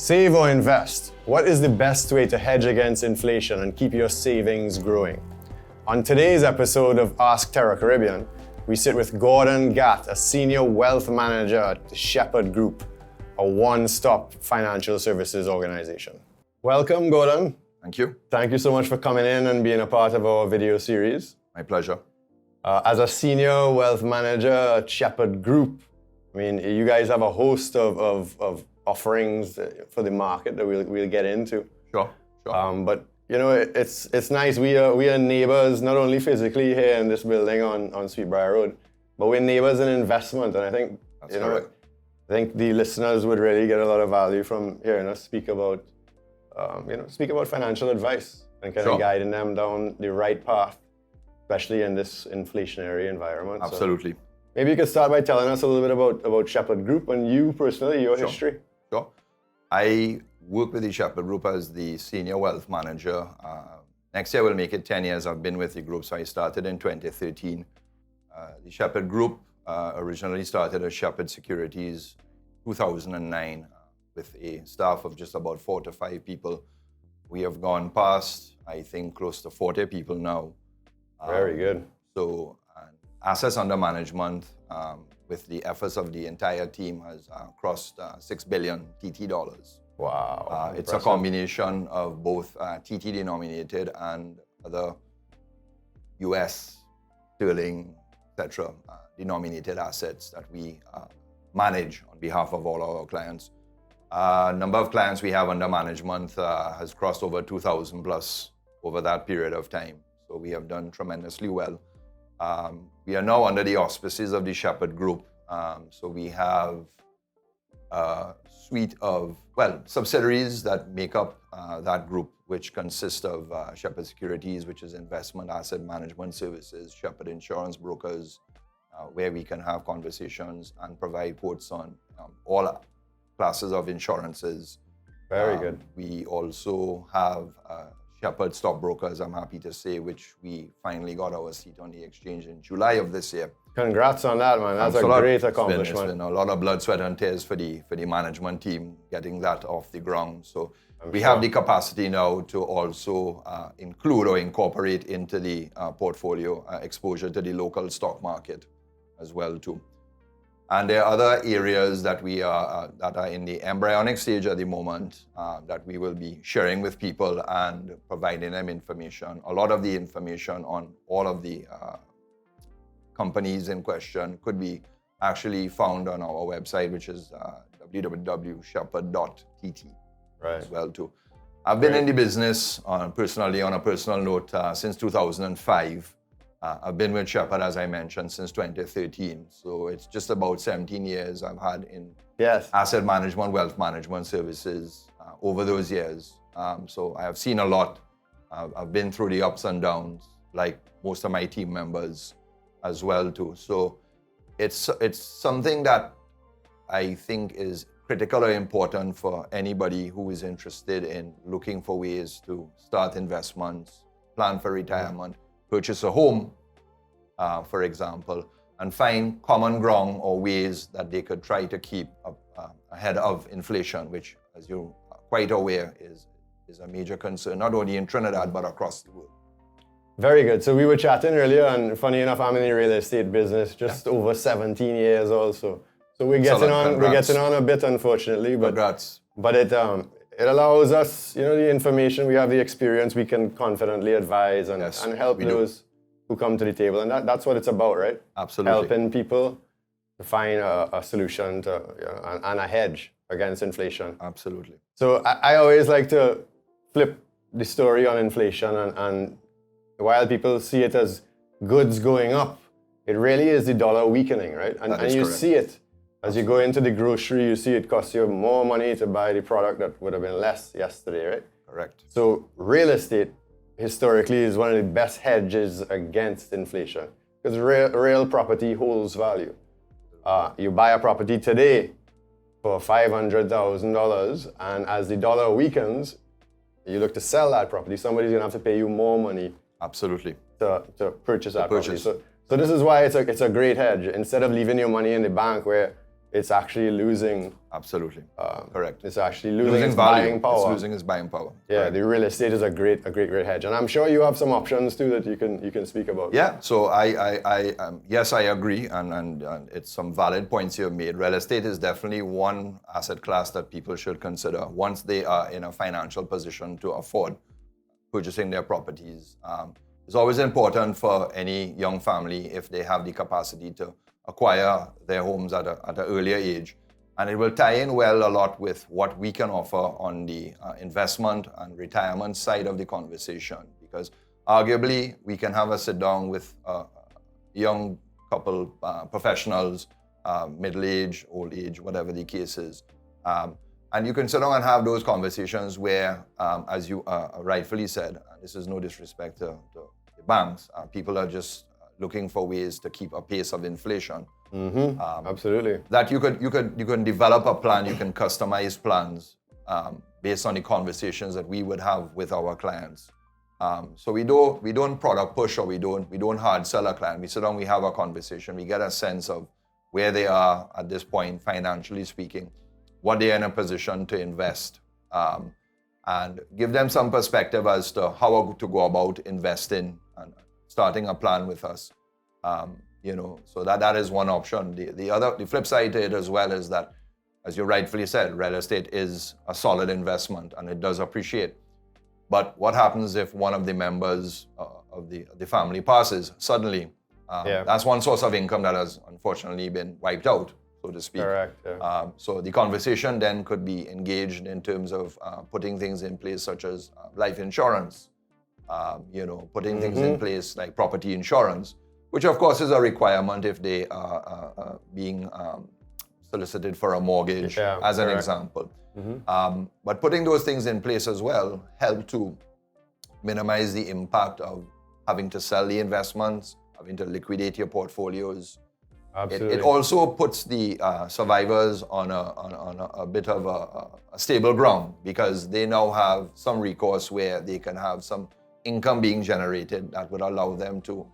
Save or invest? What is the best way to hedge against inflation and keep your savings growing? On today's episode of Ask Terra Caribbean, we sit with Gordon Gatt, a senior wealth manager at the Sheppard Group, a one-stop financial services organization. Welcome, Gordon. Thank you. Thank you so much for coming in and being a part of our video series. My pleasure. As a senior wealth manager at Sheppard Group, I mean, you guys have a host of offerings for the market that we'll get into. Sure. But you know, it's nice. We are neighbors, not only physically here in this building on Sweetbriar Road, but we're neighbors in investment. And I think That's correct. I think the listeners would really get a lot of value from hearing us speak about financial advice and kind of guiding them down the right path, especially in this inflationary environment. Absolutely. So maybe you could start by telling us a little bit about Sheppard Group and you personally, your history. Sure. I work with the Sheppard Group as the senior wealth manager. Next year will make it 10 years I've been with the group, so I started in 2013. The Sheppard Group originally started as Sheppard Securities 2009 with a staff of just about 4 to 5 people. We have gone past, I think, close to 40 people now. Very good. So assets under management with the efforts of the entire team has crossed 6 billion TT dollars. Wow. It's a combination of both TT denominated and other US, sterling, etc. Denominated assets that we manage on behalf of all our clients. Number of clients we have under management has crossed over 2,000 plus over that period of time. So we have done tremendously well. We are now under the auspices of the Sheppard Group. So we have a suite of, subsidiaries that make up that group, which consist of Sheppard Securities, which is investment asset management services, Sheppard Insurance Brokers, where we can have conversations and provide quotes on all classes of insurances. Very good. We also have Sheppard Stockbrokers, I'm happy to say, which we finally got our seat on the exchange in July of this year. Congrats on that, man. That's a great accomplishment. It's been a lot of blood, sweat, and tears for the management team getting that off the ground. So we have the capacity now to also include or incorporate into the portfolio exposure to the local stock market as well too. And there are other areas that we are that are in the embryonic stage at the moment that we will be sharing with people and providing them information. A lot of the information on all of the companies in question could be actually found on our website, which is www.sheppard.tt. Right. As well too. I've been in the business personally on a personal note since 2005. I've been with Sheppard, as I mentioned, since 2013. So it's just about 17 years I've had in asset management, wealth management services over those years. So I have seen a lot. I've been through the ups and downs, like most of my team members as well too. So it's something that I think is critical or important for anybody who is interested in looking for ways to start investments, plan for retirement, purchase a home, for example, and find common ground or ways that they could try to keep ahead of inflation, which, as you're quite aware, is a major concern, not only in Trinidad, but across the world. Very good. So we were chatting earlier, and funny enough, I'm in the real estate business just over 17 years also. So we're getting on a bit, unfortunately, but Congrats. But it allows us, the information, we have the experience, we can confidently advise and help those who come to the table. And that's what it's about, right? Absolutely. Helping people to find a solution to and a hedge against inflation. Absolutely. So I always like to flip the story on inflation, and while people see it as goods going up, it really is the dollar weakening, right? And you correct. see it. As you go into the grocery, you see it costs you more money to buy the product that would have been less yesterday, right? Correct. So real estate historically is one of the best hedges against inflation because real property holds value. You buy a property today for $500,000, and as the dollar weakens, you look to sell that property, somebody's gonna have to pay you more money. Absolutely. To purchase that property. So this is why it's a great hedge. Instead of leaving your money in the bank where it's actually losing. Absolutely. Correct. It's actually losing its value. buying power. It's losing its buying power. Yeah, Correct. the real estate is a great hedge, and I'm sure you have some options too that you can speak about. Yeah. So yes, I agree, and it's some valid points you have made. Real estate is definitely one asset class that people should consider once they are in a financial position to afford purchasing their properties. It's always important for any young family, if they have the capacity to acquire their homes at an earlier age. And it will tie in well a lot with what we can offer on the investment and retirement side of the conversation. Because arguably, we can have a sit down with a young couple, professionals, middle age, old age, whatever the case is. And you can sit down and have those conversations where, as you rightfully said, this is no disrespect to the banks, people are just looking for ways to keep a pace of inflation. Absolutely. That you can develop a plan, you can customize plans based on the conversations that we would have with our clients. So we don't product push, or we don't hard sell a client. We sit down, we have a conversation, we get a sense of where they are at this point, financially speaking, what they're in a position to invest, and give them some perspective as to how to go about investing and starting a plan with us. So that is one option. The flip side to it as well is that, as you rightfully said, real estate is a solid investment and it does appreciate. But what happens if one of the members of the family passes suddenly? That's one source of income that has unfortunately been wiped out, so to speak. Correct. Yeah. So the conversation then could be engaged in terms of putting things in place such as life insurance, putting things in place like property insurance, which of course is a requirement if they are being solicited for a mortgage, as an example. But putting those things in place as well help to minimize the impact of having to sell the investments, having to liquidate your portfolios. Absolutely. It also puts the survivors on a bit of a stable ground, because they now have some recourse where they can have some income being generated that would allow them to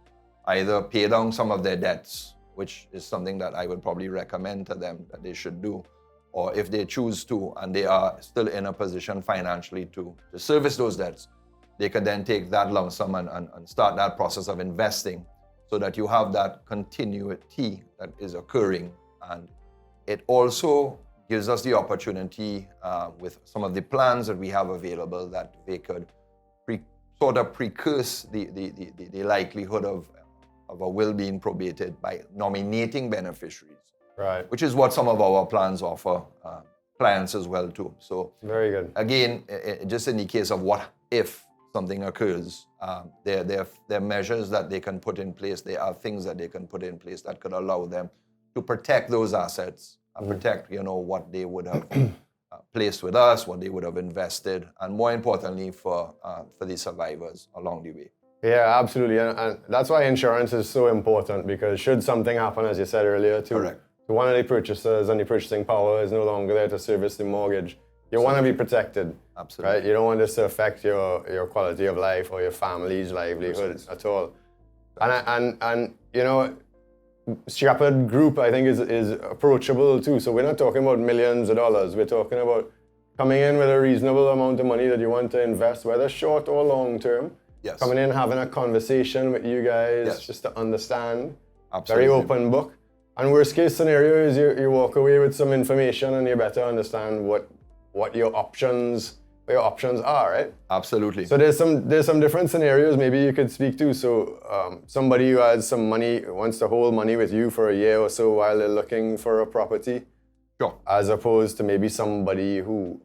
either pay down some of their debts, which is something that I would probably recommend to them that they should do, or if they choose to and they are still in a position financially to service those debts, they could then take that lump sum and start that process of investing, so that you have that continuity that is occurring. And it also gives us the opportunity with some of the plans that we have available that they could sort of precurse the likelihood of a will being probated by nominating beneficiaries. Right. Which is what some of our plans offer clients as well too. So very good. Again, just in the case of what if something occurs, there are measures that they can put in place. There are things that they can put in place that could allow them to protect those assets, protect what they would have placed with us, what they would have invested, and more importantly for the survivors along the way. Yeah, absolutely, and that's why insurance is so important, because should something happen, as you said earlier, to one of the purchasers and the purchasing power is no longer there to service the mortgage, you want to be protected. Absolutely. Right? You don't want this to affect your quality of life or your family's livelihood at all. And Sheppard Group, I think, is approachable too. So we're not talking about millions of dollars. We're talking about coming in with a reasonable amount of money that you want to invest, whether short or long term. Yes. Coming in, having a conversation with you guys, yes. just to understand. Absolutely. Very open book. And worst case scenario is you walk away with some information and you better understand what your options are, right? Absolutely. So there's some different scenarios maybe you could speak to. So somebody who has some money, wants to hold money with you for a year or so while they're looking for a property. Sure. As opposed to maybe somebody who,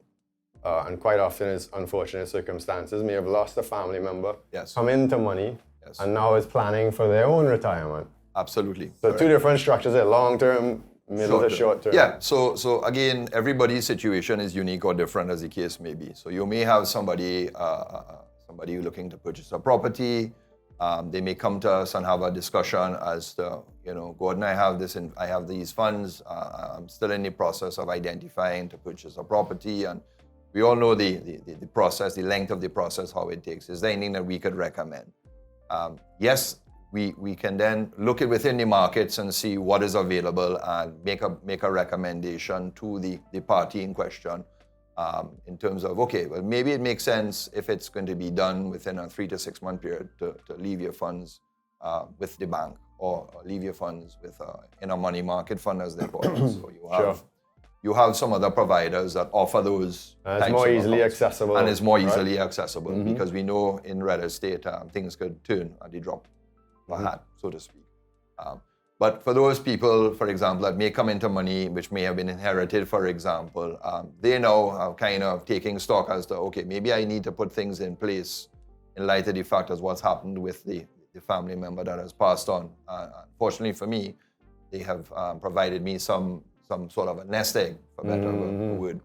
and quite often is unfortunate circumstances, may have lost a family member, yes. come into money, yes. and now is planning for their own retirement. Absolutely. So two different structures there, long-term, middle to short-term. Yeah, so again, everybody's situation is unique or different as the case may be. So you may have somebody looking to purchase a property. They may come to us and have a discussion as to, Gordon, I have these funds. I'm still in the process of identifying to purchase a property, and we all know the process, the length of the process, how it takes. Is there anything that we could recommend? Yes, we can then look at within the markets and see what is available and make a recommendation to the party in question in terms of, okay, well, maybe it makes sense if it's going to be done within a 3 to 6 month period to leave your funds with the bank or leave your funds with in a money market fund, as they call it. So you have some other providers that offer those. It's more easily accessible. And it's more easily accessible because we know in real estate things could turn at the drop of a hat, so to speak. But for those people, for example, that may come into money, which may have been inherited, for example, they now are kind of taking stock as to, okay, maybe I need to put things in place in light of the fact as what's happened with the family member that has passed on. Unfortunately for me, they have provided me some sort of a nest egg, for better word.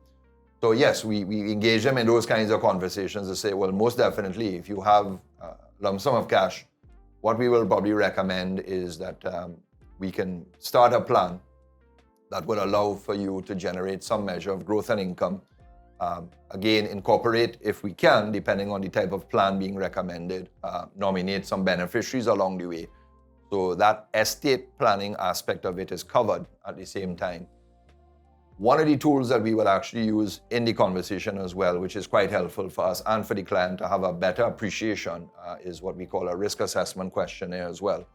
So yes, we engage them in those kinds of conversations to say, well, most definitely, if you have a lump sum of cash, what we will probably recommend is that we can start a plan that would allow for you to generate some measure of growth and income. Again, incorporate, if we can, depending on the type of plan being recommended, nominate some beneficiaries along the way. So that estate planning aspect of it is covered at the same time. One of the tools that we will actually use in the conversation as well, which is quite helpful for us and for the client to have a better appreciation, is what we call a risk assessment questionnaire as well.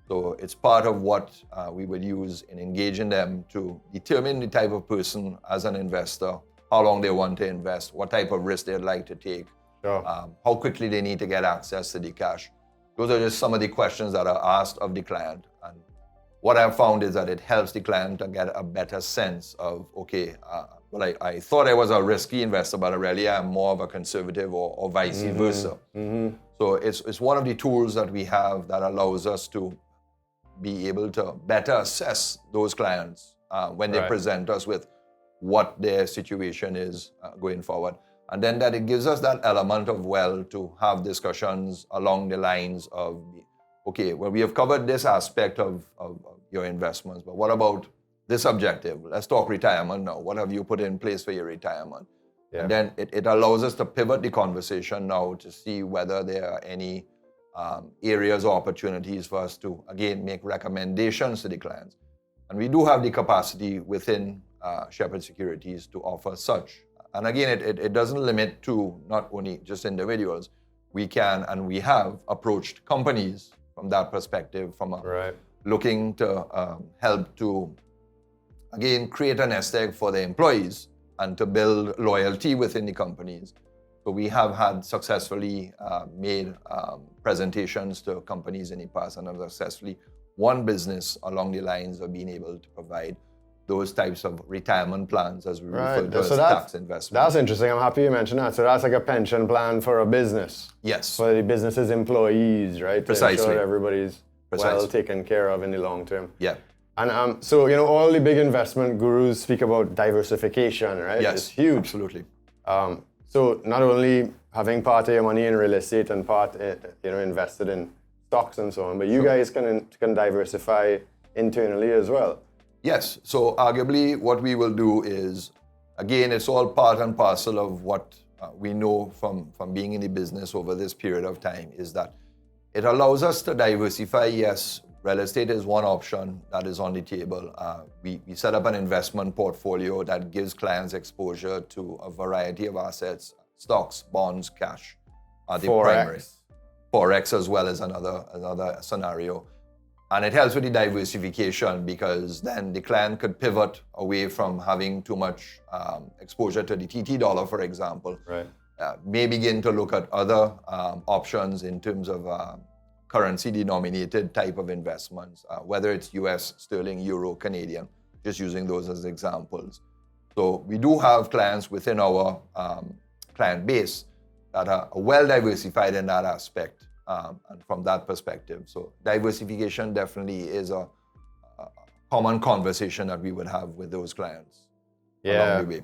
So it's part of what we would use in engaging them to determine the type of person as an investor, how long they want to invest, what type of risk they'd like to take, how quickly they need to get access to the cash. Those are just some of the questions that are asked of the client. And what I've found is that it helps the client to get a better sense of, okay, well, I thought I was a risky investor, but really I'm more of a conservative or vice versa. So it's one of the tools that we have that allows us to be able to better assess those clients when they present us with what their situation is going forward. And then that it gives us that element of, well, to have discussions along the lines of, okay, well, we have covered this aspect of your investments, but what about this objective? Let's talk retirement now. What have you put in place for your retirement? Yeah. And then it allows us to pivot the conversation now to see whether there are any areas or opportunities for us to, again, make recommendations to the clients. And we do have the capacity within Sheppard Securities to offer such. And again, it doesn't limit to not only just individuals. We can and we have approached companies from that perspective, from looking to help to, again, create a nest egg for the employees and to build loyalty within the companies. So we have had successfully made presentations to companies in the past and have successfully won business along the lines of being able to provide those types of retirement plans, as we refer to as tax investments. That's interesting. I'm happy you mentioned that. So that's like a pension plan for a business. Yes. For the business's employees, right? Precisely. To ensure everybody's well taken care of in the long term. Yeah. And so, you know, all the big investment gurus speak about diversification, right? Yes. It's huge. Absolutely. So not only having part of your money in real estate and part, invested in stocks and so on, but you guys can diversify internally as well. Yes. So arguably what we will do is, again, it's all part and parcel of what we know from being in the business over this period of time, is that it allows us to diversify. Yes, real estate is one option that is on the table. We set up an investment portfolio that gives clients exposure to a variety of assets, stocks, bonds, cash are the primary. Forex as well as another scenario. And it helps with the diversification because then the client could pivot away from having too much exposure to the TT dollar, for example. Right. May begin to look at other options in terms of currency denominated type of investments, whether it's US, sterling, euro, Canadian, just using those as examples. So we do have clients within our client base that are well diversified in that aspect. And from that perspective. So diversification definitely is a common conversation that we would have with those clients along the way.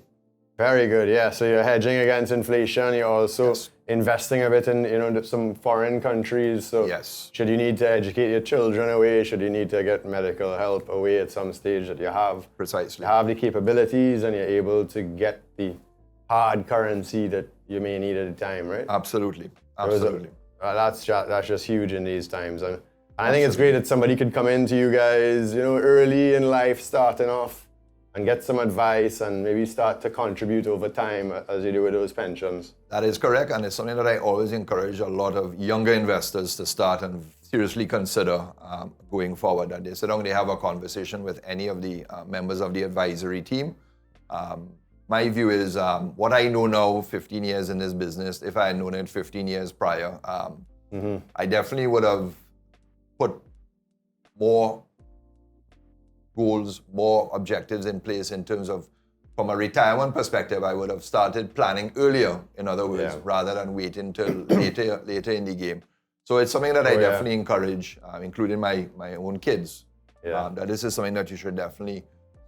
Very good. Yeah. So you're hedging against inflation. You're also investing a bit in some foreign countries. So should you need to educate your children away, should you need to get medical help away at some stage that you have the capabilities and you're able to get the hard currency that you may need at a time, right? Absolutely. That's just huge in these times. And And I think it's great that somebody could come into you guys, early in life, starting off, and get some advice and maybe start to contribute over time as you do with those pensions. That is correct, and it's something that I always encourage a lot of younger investors to start and seriously consider going forward. That they sit down, they have a conversation with any of the members of the advisory team. My view is what I know now, 15 years in this business, if I had known it 15 years prior, I definitely would have put more goals, more objectives in place in terms of, from a retirement perspective, I would have started planning earlier, in other words, rather than waiting till later in the game. So it's something that I definitely encourage, including my own kids, that this is something that you should definitely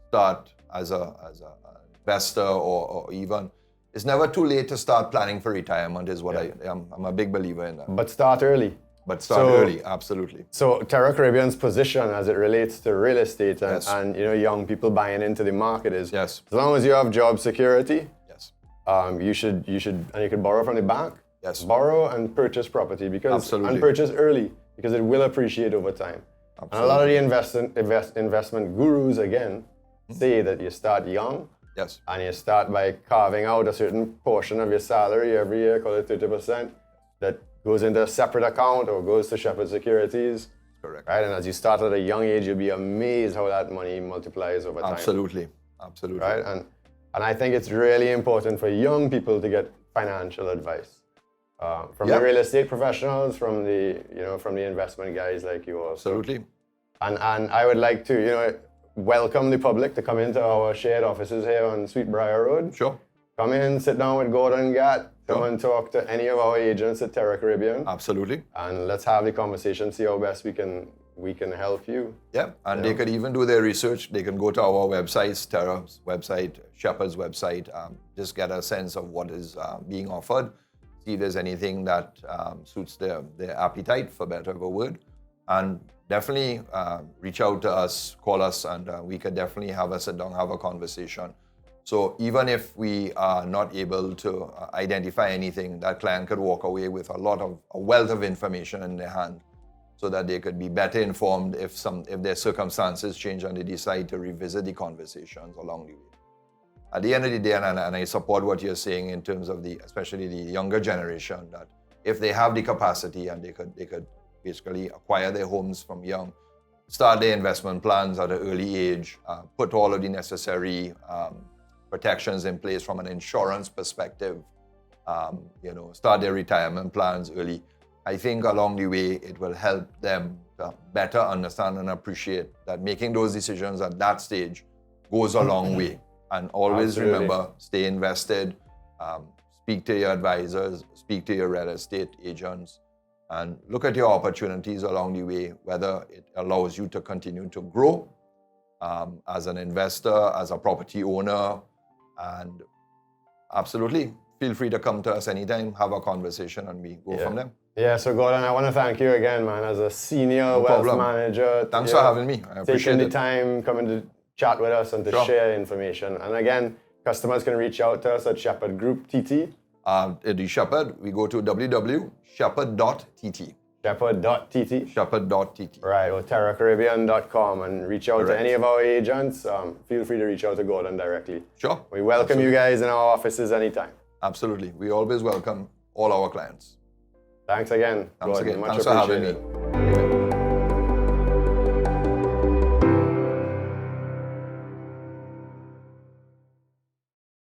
start as an investor or even, it's never too late to start planning for retirement is what I'm a big believer in that. But start early. But start early, absolutely. So Terra Caribbean's position as it relates to real estate and young people buying into the market is, as long as you have job security, you should and you can borrow from the bank. Borrow and purchase property and purchase early because it will appreciate over time. And a lot of the investment gurus again say that you start young. And you start by carving out a certain portion of your salary every year, call it 30%, that goes into a separate account or goes to Sheppard Securities. Correct. Right? And as you start at a young age, you'll be amazed how that money multiplies over time. Absolutely. Right? And I think it's really important for young people to get financial advice. From the real estate professionals, from the investment guys like you also. Absolutely. And I would like to, welcome the public to come into our shared offices here on Sweetbriar Road. Sure. Come in, sit down with Gordon Gatt, come and talk to any of our agents at Terra Caribbean. Absolutely. And let's have the conversation, see how best we can help you. Yeah, and they could even do their research. They can go to our websites, Terra's website, Sheppard's website, just get a sense of what is being offered, see if there's anything that suits their appetite, for better of a word. And definitely reach out to us, call us, and we could definitely have a sit down, have a conversation. So even if we are not able to identify anything, that client could walk away with a wealth of information in their hand so that they could be better informed if their circumstances change and they decide to revisit the conversations along the way. At the end of the day, and I support what you're saying in terms of especially the younger generation, that if they have the capacity and they could basically acquire their homes from young, start their investment plans at an early age, put all of the necessary protections in place from an insurance perspective, start their retirement plans early. I think along the way, it will help them to better understand and appreciate that making those decisions at that stage goes a long way. And always remember, stay invested, speak to your advisors, speak to your real estate agents, and look at your opportunities along the way, whether it allows you to continue to grow as an investor, as a property owner, and absolutely feel free to come to us anytime, have a conversation, and we go from there. Yeah, so Gordon, I want to thank you again, man, as a senior wealth manager. Thanks for having me. I appreciate taking the time, coming to chat with us and to share information. And again, customers can reach out to us at Sheppard Group TT. The Sheppard, we go to www.sheppard.tt. Sheppard.tt. Sheppard.tt. Right, or terracaribbean.com and reach out to any of our agents. Feel free to reach out to Gordon directly. Sure. We welcome you guys in our offices anytime. Absolutely. We always welcome all our clients. Thanks again. Thanks Gordon. again. Much Thanks for having appreciated. me.